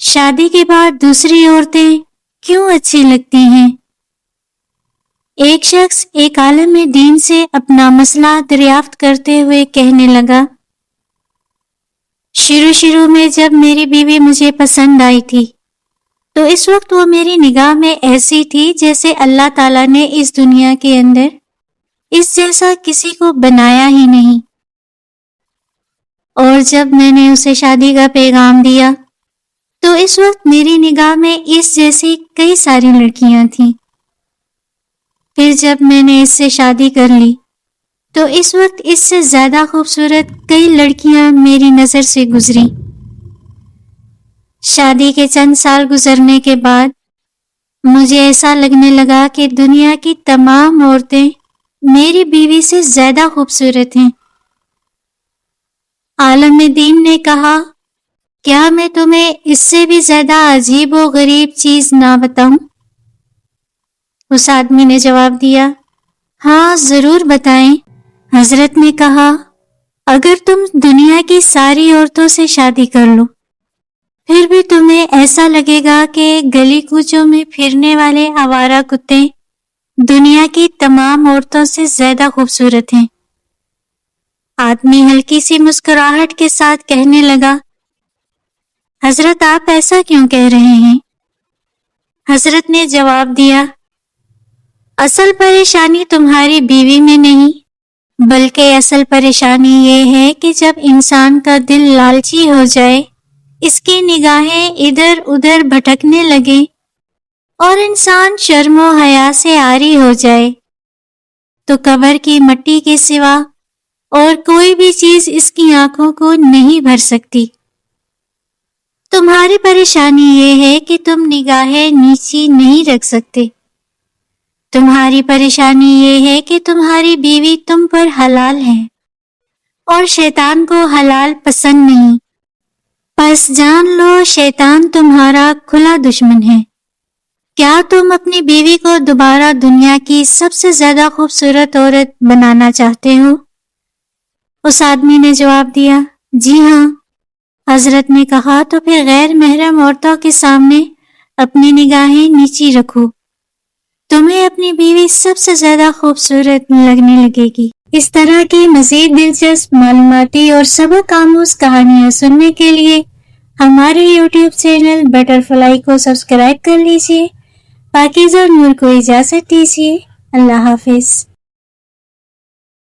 شادی کے بعد دوسری عورتیں کیوں اچھی لگتی ہیں؟ ایک شخص ایک عالم دین سے اپنا مسئلہ دریافت کرتے ہوئے کہنے لگا، شروع میں جب میری بیوی مجھے پسند آئی تھی تو اس وقت وہ میری نگاہ میں ایسی تھی جیسے اللہ تعالیٰ نے اس دنیا کے اندر اس جیسا کسی کو بنایا ہی نہیں، اور جب میں نے اسے شادی کا پیغام دیا تو اس وقت میری نگاہ میں اس جیسی کئی ساری لڑکیاں تھیں۔ پھر جب میں نے اس سے شادی کر لی تو اس وقت اس سے زیادہ خوبصورت کئی لڑکیاں میری نظر سے گزری۔ شادی کے چند سال گزرنے کے بعد مجھے ایسا لگنے لگا کہ دنیا کی تمام عورتیں میری بیوی سے زیادہ خوبصورت ہیں۔ عالم دین نے کہا، کیا میں تمہیں اس سے بھی زیادہ عجیب و غریب چیز نہ بتاؤں؟ اس آدمی نے جواب دیا، ہاں ضرور بتائیں۔ حضرت نے کہا، اگر تم دنیا کی ساری عورتوں سے شادی کر لو پھر بھی تمہیں ایسا لگے گا کہ گلی کوچوں میں پھرنے والے آوارہ کتے دنیا کی تمام عورتوں سے زیادہ خوبصورت ہیں۔ آدمی ہلکی سی مسکراہٹ کے ساتھ کہنے لگا، حضرت آپ ایسا کیوں کہہ رہے ہیں؟ حضرت نے جواب دیا، اصل پریشانی تمہاری بیوی میں نہیں بلکہ اصل پریشانی یہ ہے کہ جب انسان کا دل لالچی ہو جائے، اس کی نگاہیں ادھر ادھر بھٹکنے لگیں اور انسان شرم و حیا سے عاری ہو جائے تو قبر کی مٹی کے سوا اور کوئی بھی چیز اس کی آنکھوں کو نہیں بھر سکتی۔ تمہاری پریشانی یہ ہے کہ تم نگاہیں نیچی نہیں رکھ سکتے۔ تمہاری پریشانی یہ ہے کہ تمہاری بیوی تم پر حلال ہے اور شیطان کو حلال پسند نہیں۔ پس جان لو شیطان تمہارا کھلا دشمن ہے۔ کیا تم اپنی بیوی کو دوبارہ دنیا کی سب سے زیادہ خوبصورت عورت بنانا چاہتے ہو؟ اس آدمی نے جواب دیا، جی ہاں۔ حضرت نے کہا، تو پھر غیر محرم عورتوں کے سامنے اپنی نگاہیں نیچی رکھو، تمہیں اپنی بیوی سب سے زیادہ خوبصورت لگنے لگے گی۔ اس طرح کی مزید دلچسپ معلوماتی اور سبق آموز کہانیاں سننے کے لیے ہمارے یوٹیوب چینل بٹر فلائی کو سبسکرائب کر لیجیے۔ پاکیزہ نور کو اجازت دیجیے۔ اللہ حافظ۔